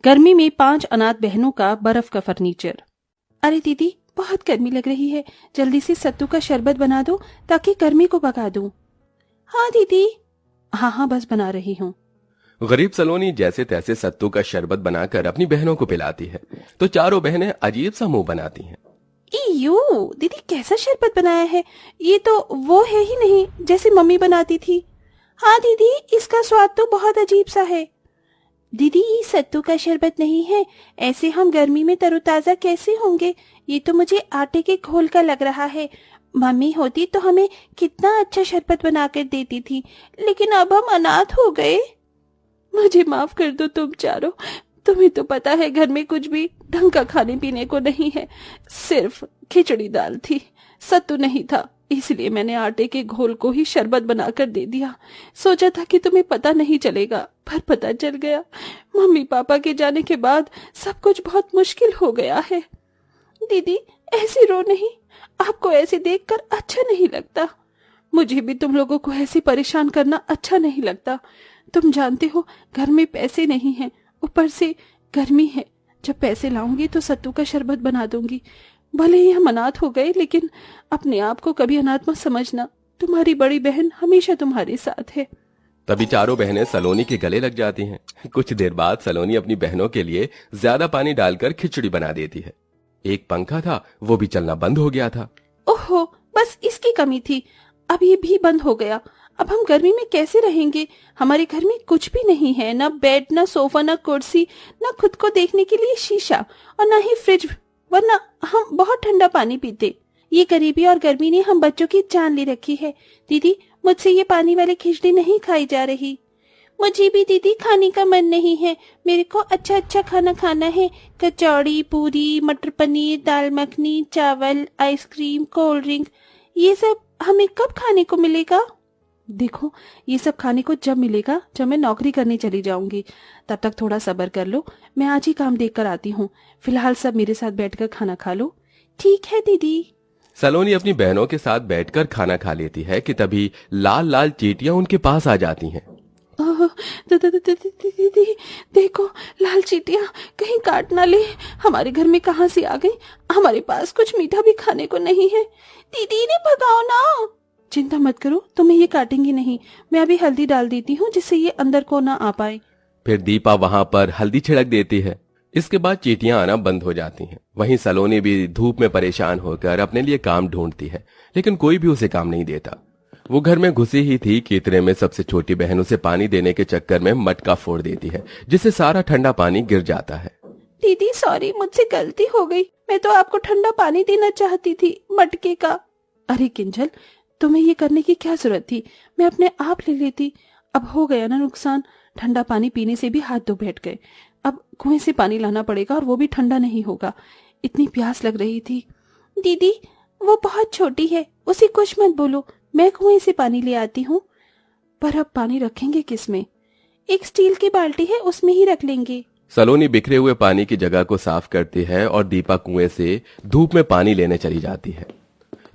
गर्मी में 5 अनाथ बहनों का बर्फ का फर्नीचर। अरे दीदी, बहुत गर्मी लग रही है, जल्दी से सत्तू का शरबत बना दो ताकि गर्मी को भगा दूं। हाँ दीदी। हाँ, बस बना रही हूँ। गरीब सलोनी जैसे तैसे सत्तू का शरबत बनाकर अपनी बहनों को पिलाती है तो चारों बहनें अजीब सा मुंह बनाती हैं। इयू, दीदी कैसा शरबत बनाया है, ये तो वो है ही नहीं जैसे मम्मी बनाती थी। हाँ दीदी, इसका स्वाद तो बहुत अजीब सा है। दीदी, ये सत्तू का शरबत नहीं है, ऐसे हम गर्मी में तरोताजा कैसे होंगे? ये तो मुझे आटे के घोल का लग रहा है। मम्मी होती तो हमें कितना अच्छा शरबत बनाकर देती थी, लेकिन अब हम अनाथ हो गए। मुझे माफ कर दो तुम चारों, तुम्हें तो पता है घर में कुछ भी ढंग का खाने पीने को नहीं है, सिर्फ खिचड़ी दाल थी, सत्तू नहीं था, इसलिए मैंने आटे के घोल को ही शरबत बनाकर दे दिया। सोचा था कि तुम्हें पता नहीं चलेगा, पर पता चल गया। मम्मी पापा के जाने के बाद सब कुछ बहुत मुश्किल हो गया है। दीदी ऐसे रो नहीं, आपको ऐसे देखकर अच्छा नहीं लगता। मुझे भी तुम लोगों को ऐसे परेशान करना अच्छा नहीं लगता। तुम जानते हो घर में पैसे नहीं हैं, ऊपर से गर्मी है। जब पैसे लाऊंगी तो सत्तू का शरबत बना दूंगी। भले ही हम अनाथ हो गए, लेकिन अपने आप को कभी अनाथ मत समझना। तुम्हारी बड़ी बहन हमेशा तुम्हारे साथ है। तभी चारों बहनें सलोनी के गले लग जाती हैं। कुछ देर बाद सलोनी अपनी बहनों के लिए ज्यादा पानी डालकर खिचड़ी बना देती है। एक पंखा था, वो भी चलना बंद हो गया था। ओहो, बस इसकी कमी थी, अब ये भी बंद हो गया। अब हम गर्मी में कैसे रहेंगे? हमारे घर में कुछ भी नहीं है, ना बेड, ना सोफा, ना कुर्सी, ना खुद को देखने के लिए शीशा, और ना ही फ्रिज, वरना हम बहुत ठंडा पानी पीते। ये गरीबी और गर्मी ने हम बच्चों की जान ले रखी है। दीदी, मुझसे ये पानी वाली खिचड़ी नहीं खाई जा रही। मुझे भी दीदी खाने का मन नहीं है, मेरे को अच्छा अच्छा खाना खाना है। कचौड़ी, पूरी, मटर पनीर, दाल मखनी, चावल, आइसक्रीम, कोल्ड ड्रिंक, ये सब हमें कब खाने को मिलेगा? देखो, ये सब खाने को जब मिलेगा जब मैं नौकरी करने चली जाऊंगी। तब तक थोड़ा सब्र कर लो, मैं आज ही काम देख कर आती हूँ। फिलहाल सब मेरे साथ बैठकर खाना खा लो। ठीक है दीदी। सलोनी अपनी बहनों के साथ बैठकर खाना खा लेती है कि तभी लाल लाल चींटियां उनके पास आ जाती हैं। दीदी देखो, लाल चींटियां कहीं काट ना ले। हमारे घर में कहाँ से आ गई? हमारे पास कुछ मीठा भी खाने को नहीं है। दीदी इन्हें भगाओ ना। चिंता मत करो, तुम्हें ये काटेंगी नहीं। मैं अभी हल्दी डाल देती हूँ जिससे ये अंदर को ना आ पाए। फिर दीपा वहां पर हल्दी छिड़क देती है। इसके बाद चींटियां आना बंद हो जाती हैं। वहीं सलोनी भी धूप में परेशान होकर अपने लिए काम ढूंढती है, लेकिन कोई भी उसे काम नहीं देता। वो घर में घुसी ही थी कि इतने में सबसे छोटी बहन उसे पानी देने के चक्कर में मटका फोड़ देती है, जिससे सारा ठंडा पानी गिर जाता है। दीदी सॉरी, मुझसे गलती हो गई। मैं तो आपको ठंडा पानी देना चाहती थी, मटके का। अरे किंजल, तुम्हें ये करने की क्या जरूरत थी? मैं अपने आप ले लेती। अब हो गया ना नुकसान, ठंडा पानी पीने से भी हाथ धो बैठ गए। अब कुएं से पानी लाना पड़ेगा और वो भी ठंडा नहीं होगा। इतनी प्यास लग रही थी। दीदी वो बहुत छोटी है, उसे कुछ मत बोलो, मैं कुएं से पानी ले आती हूँ। पर अब पानी रखेंगे किसमें? एक स्टील की बाल्टी है, उसमें ही रख लेंगे। सलोनी बिखरे हुए पानी की जगह को साफ करती है और दीपा कुएं से धूप में पानी लेने चली जाती है,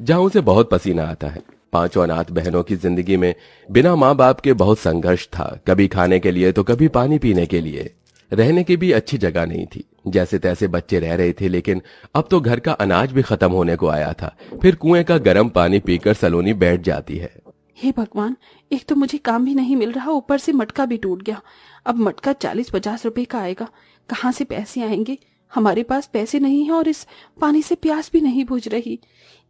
जहां उसे बहुत पसीना आता है। पांचों अनाथ बहनों की जिंदगी में बिना माँ बाप के बहुत संघर्ष था, कभी खाने के लिए तो कभी पानी पीने के लिए। रहने की भी अच्छी जगह नहीं थी। जैसे तैसे बच्चे रह रहे थे, लेकिन अब तो घर का अनाज भी खत्म होने को आया था। फिर कुएं का गर्म पानी पीकर सलोनी बैठ जाती है। हे भगवान, एक तो मुझे काम भी नहीं मिल रहा, ऊपर से मटका भी टूट गया। अब मटका 40-50 रुपए का आएगा, कहाँ से पैसे आएंगे? हमारे पास पैसे नहीं है और इस पानी से प्यास भी नहीं बुझ रही।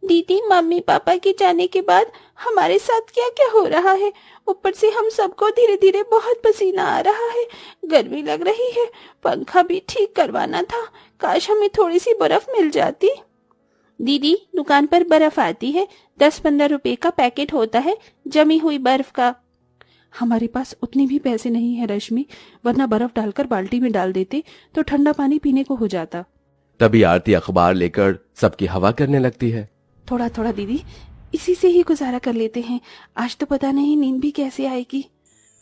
दीदी, मम्मी पापा के जाने के बाद हमारे साथ क्या क्या हो रहा है? ऊपर से हम सबको धीरे धीरे बहुत पसीना आ रहा है, गर्मी लग रही है, पंखा भी ठीक करवाना था। काश हमें थोड़ी सी बर्फ मिल जाती। दीदी, दुकान पर बर्फ आती है, 10-15 रुपए का पैकेट होता है जमी हुई बर्फ का। हमारे पास उतने भी पैसे नहीं है रश्मि, वरना बर्फ डालकर बाल्टी में डाल देते तो ठंडा पानी पीने को हो जाता। तभी आरती अखबार लेकर सबकी हवा करने लगती है। थोड़ा थोड़ा दीदी, इसी से ही गुजारा कर लेते हैं, आज तो पता नहीं नींद भी कैसे आएगी।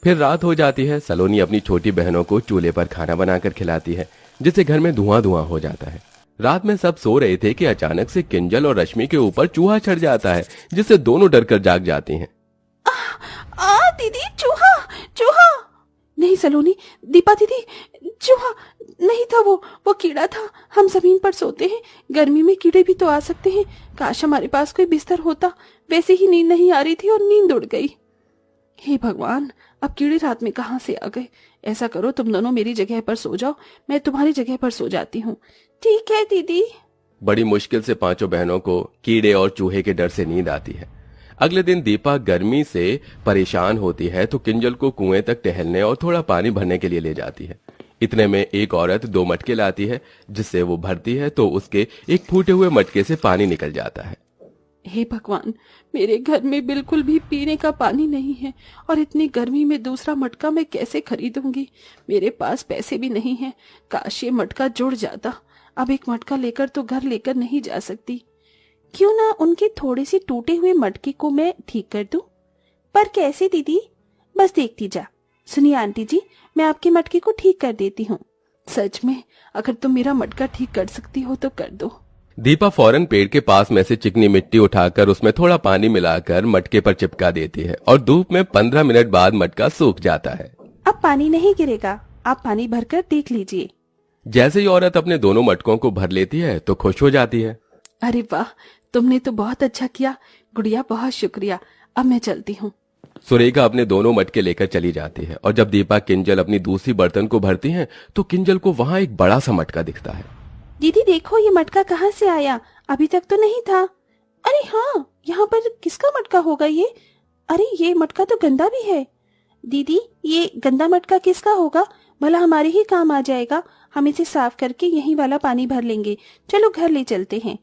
फिर रात हो जाती है। सलोनी अपनी छोटी बहनों को चूल्हे पर खाना बनाकर खिलाती है, जिससे घर में धुआं धुआं हो जाता है। रात में सब सो रहे थे कि अचानक से किंजल और रश्मि के ऊपर चूहा चढ़ जाता है, जिससे दोनों डरकर जाग जाती हैं। दीदी, चूहा चूहा! नहीं सलोनी, दीपा दीदी, चूहा नहीं था, वो कीड़ा था। हम जमीन पर सोते हैं, गर्मी में कीड़े भी तो आ सकते हैं। काश हमारे पास कोई बिस्तर होता। वैसे ही नींद नहीं आ रही थी और नींद उड़ गई। हे भगवान, अब कीड़े रात में कहाँ से आ गए। ऐसा करो, तुम दोनों मेरी जगह पर सो जाओ, मैं तुम्हारी जगह पर सो जाती हूँ। ठीक है दीदी। बड़ी मुश्किल से पांचों बहनों को कीड़े और चूहे के डर से नींद आती है। अगले दिन दीपा गर्मी से परेशान होती है तो किंजल को कुएं तक टहलने और थोड़ा पानी भरने के लिए ले जाती है। इतने में एक औरत 2 मटके लाती है, जिससे वो भरती है तो उसके एक फूटे हुए मटके से पानी निकल जाता है। हे भगवान, मेरे घर में बिल्कुल भी पीने का पानी नहीं है और इतनी गर्मी में दूसरा मटका मैं कैसे खरीदूंगी। मेरे पास पैसे भी नहीं हैं। काश ये मटका जुड़ जाता। अब एक मटका लेकर तो घर लेकर नहीं जा सकती। क्यों ना उनके थोड़े से टूटे हुए मटके को मैं ठीक कर दूं। पर कैसे दीदी? बस देखती जा। सुनिए आंटी जी, मैं आपके मटके को ठीक कर देती हूँ। सच में, अगर तुम मेरा मटका ठीक कर सकती हो तो कर दो। दीपा फौरन पेड़ के पास में से चिकनी मिट्टी उठाकर उसमें थोड़ा पानी मिलाकर मटके पर चिपका देती है और धूप में 15 मिनट बाद मटका सूख जाता है। अब पानी नहीं गिरेगा, आप पानी भरकर देख लीजिए। जैसे ही औरत अपने दोनों मटकों को भर लेती है तो खुश हो जाती है। अरे वाह, तुमने तो बहुत अच्छा किया गुड़िया, बहुत शुक्रिया। अब मैं चलती हूँ। सुरेखा अपने दोनों मटके लेकर चली जाती है और जब दीपा किंजल अपनी दूसरी बर्तन को भरती है तो किंजल को वहां एक बड़ा सा मटका दिखता है। दीदी देखो, ये मटका कहाँ से आया? अभी तक तो नहीं था। अरे हाँ, यहाँ पर किसका मटका होगा ये? अरे ये मटका तो गंदा भी है। दीदी, ये गंदा मटका किसका होगा? भला हमारे ही काम आ जाएगा। हम इसे साफ करके यही वाला पानी भर लेंगे। चलो घर ले चलते हैं।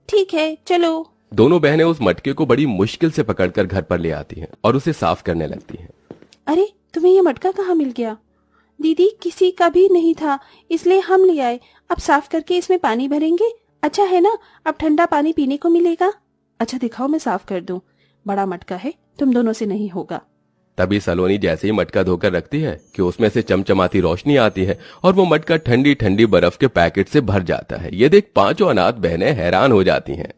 ठीक है, चलो। दोनों बहनें उस मटके को बड़ी मुश्किल से पकड़कर घर पर ले आती हैं और उसे साफ करने लगती हैं। अरे तुम्हें ये मटका कहाँ मिल गया? दीदी किसी का भी नहीं था, इसलिए हम ले आए। अब साफ करके इसमें पानी भरेंगे। अच्छा है ना, अब ठंडा पानी पीने को मिलेगा। अच्छा दिखाओ, मैं साफ कर दूं। बड़ा मटका है, तुम दोनों से नहीं होगा। तभी सलोनी जैसे ही मटका धोकर रखती है कि उसमें से चमचमाती रोशनी आती है और वो मटका ठंडी ठंडी बर्फ के पैकेट से भर जाता है। ये देख पांचों अनाथ बहनें हैरान हो जाती हैं।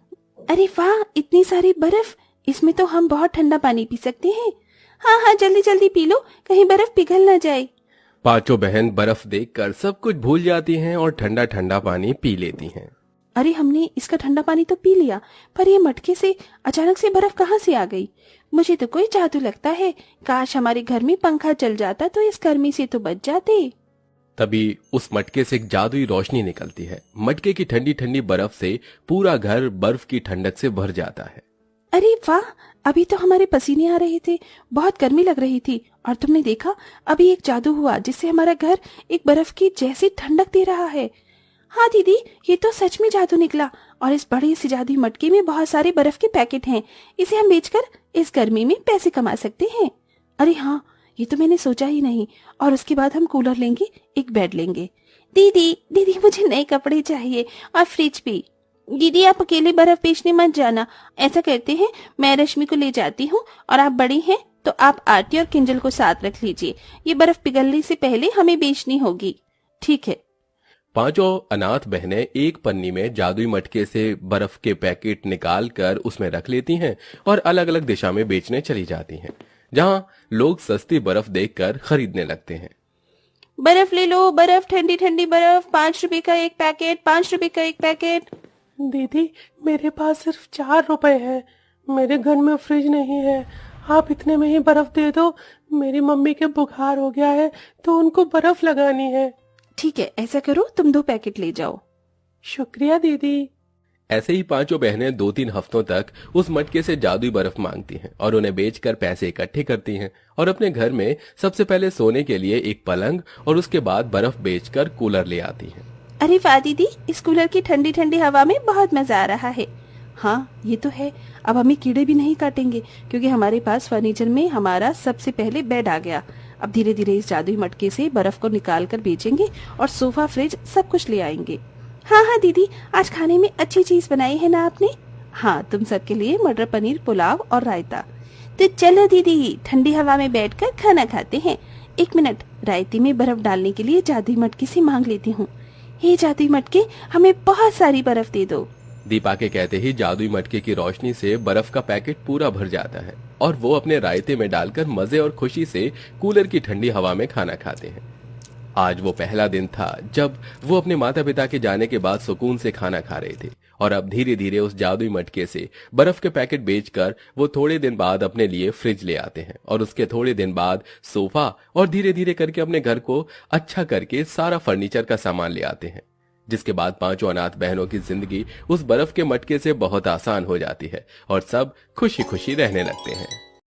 अरे वाह, इतनी सारी बर्फ! इसमें तो हम बहुत ठंडा पानी पी सकते हैं। हाँ हाँ, जल्दी जल्दी पी लो, कहीं बर्फ पिघल ना जाए। पांचों बहन बर्फ देखकर सब कुछ भूल जाती हैं और ठंडा ठंडा पानी पी लेती हैं। अरे हमने इसका ठंडा पानी तो पी लिया, पर ये मटके से अचानक से बर्फ कहाँ से आ गई? मुझे तो कोई जादू लगता है। काश हमारे घर में पंखा चल जाता तो इस गर्मी से तो बच जाते। तभी उस मटके से एक जादुई रोशनी निकलती है। मटके की ठंडी ठंडी बर्फ से पूरा घर बर्फ की ठंडक से भर जाता है। अरे वाह, अभी तो हमारे पसीने आ रहे थे, बहुत गर्मी लग रही थी, और तुमने देखा अभी एक जादू हुआ जिससे हमारा घर एक बर्फ की जैसी ठंडक दे रहा है। हाँ दीदी, ये तो सच में जादू निकला। और इस बड़े से जादुई मटके में बहुत सारे बर्फ के पैकेट हैं। इसे हम बेचकर इस गर्मी में पैसे कमा सकते हैं। अरे हाँ, ये तो मैंने सोचा ही नहीं। और उसके बाद हम कूलर लेंगे, एक बेड लेंगे। दीदी दीदी, मुझे नए कपड़े चाहिए और फ्रिज भी। दीदी आप अकेले बर्फ बेचने मत जाना। ऐसा करते हैं, मैं रश्मि को ले जाती हूँ और आप बड़ी हैं तो आप आरती और किंजल को साथ रख लीजिए। ये बर्फ पिघलने से पहले हमें बेचनी होगी। ठीक है। पांचों अनाथ बहनें एक पन्नी में जादुई मटके से बर्फ के पैकेट निकाल कर उसमें रख लेती हैं और अलग अलग दिशा में बेचने चली जाती हैं, जहां लोग सस्ती बर्फ देखकर खरीदने लगते हैं। बर्फ ले लो, बर्फ, ठंडी ठंडी बर्फ, 5 रुपए का एक पैकेट, 5 रुपए का एक पैकेट। दीदी मेरे पास सिर्फ 4 रुपए है। मेरे घर में फ्रिज नहीं है। आप इतने में ही बर्फ दे दो। मेरी मम्मी के बुखार हो गया है तो उनको बर्फ लगानी है। ठीक है, ऐसा करो, तुम 2 पैकेट ले जाओ। शुक्रिया दीदी। ऐसे ही पांचों बहनें 2-3 हफ्तों तक उस मटके से जादुई बर्फ मांगती हैं और उन्हें बेचकर पैसे इकट्ठे करती हैं और अपने घर में सबसे पहले सोने के लिए एक पलंग और उसके बाद बर्फ बेचकर कूलर ले आती हैं। अरे वाह दीदी, इस कूलर की ठंडी ठंडी हवा में बहुत मजा आ रहा है। हाँ ये तो है, अब हमें कीड़े भी नहीं काटेंगे क्योंकि हमारे पास फर्नीचर में हमारा सबसे पहले बेड आ गया। अब धीरे धीरे इस जादुई मटके से बर्फ को निकाल कर बेचेंगे और सोफा, फ्रिज सब कुछ ले आएंगे। हाँ हाँ दीदी, आज खाने में अच्छी चीज बनाई है ना आपने? हाँ, तुम सबके लिए मटर पनीर पुलाव और रायता। तो चलो दीदी, ठंडी हवा में बैठकर खाना खाते हैं। 1 मिनट, रायते में बर्फ डालने के लिए जादुई मटके से मांग लेती हूँ। हे जादुई मटके, हमें बहुत सारी बर्फ दे दो। दीपा के कहते ही जादुई मटके की रोशनी से बर्फ का पैकेट पूरा भर जाता है और वो अपने रायते में डालकर मजे और खुशी से कूलर की ठंडी हवा में खाना खाते हैं। आज वो पहला दिन था जब वो अपने माता पिता के जाने के बाद सुकून से खाना खा रहे थे, और अब धीरे धीरे उस जादुई मटके से बर्फ के पैकेट बेचकर वो थोड़े दिन बाद अपने लिए फ्रिज ले आते हैं, और उसके थोड़े दिन बाद सोफा, और धीरे धीरे करके अपने घर को अच्छा करके सारा फर्नीचर का सामान ले आते हैं। जिसके बाद पांचों अनाथ बहनों की जिंदगी उस बर्फ के मटके से बहुत आसान हो जाती है और सब खुशी खुशी रहने लगते हैं।